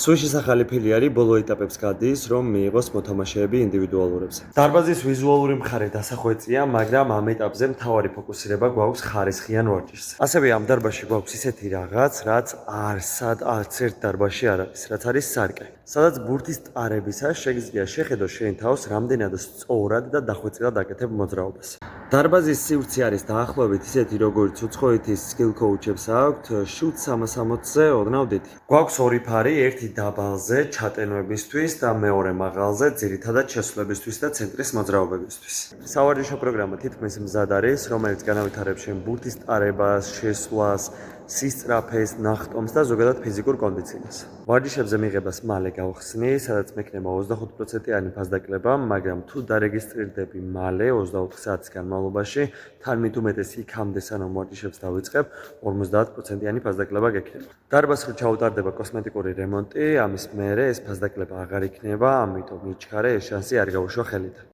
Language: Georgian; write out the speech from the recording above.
სვიშის ახალი ფილიალი ბოლო ეტაპებს გადის, რომ მიიღოს მოთამაშეები ინდივიდუალურებზე. დარბაზის ვიზუალური მხარე დასახვეწია, მაგრამ ამ ეტაპზე მთავარი ფოკუსირება გვაქვს ხარისხიან ვარჯიშზე. ასევე ამ დარბაზში გვაქვს ისეთი რაღაც, რაც არც ერთ დარბაზში არ არის, რაც არის სარკე. სადაც ბურთის ტარებისას შეგიძლია შეხედო შენ თავს რამდენად სწორად და დახვეწილად აკეთებ მოძრაობას. დარბაზის სივრცე არის დაახლოებით ისეთი, როგორც უცხოეთის skill coach-ებს აქვთ, შუთ 360-ზე ოდნავ დიდი. გვაქვს ორი ფარი, ერთი დაბალზე ჩატენვებისთვის და მეორე მაღალზე ძირითადად შესვლებისთვის და ცენტრის მოძრაობებისთვის. სავარჯიშო პროგრამა თითქმის მზად არის, რომელიც განავითარებს შენ ბურთის ტარებას, შესვლას, სისწრაფეს, ნახტომს და ზოგადად ფიზიკურ კონდიციას. ვარჯიშებზე მიღებას მალე გავხსნი, სადაც მექნება 25%-იანი ფასდაკლება, მაგრამ თუ დარეგისტრირდები მალე 24 საათის განმავლობაში, თან მით უმეტეს იქამდე სანამ ვარჯიშებს დავიწყებ, 50%-იანი ფასდაკლება გექნება. დარბაზში ჩაუტარდება კოსმეტიკური რემონტი, ამის მერე ეს ფასდაკლება აღარ იქნება, ამიტომ იჩქარე ეს შანსი არ გაუშვა ხელიდან.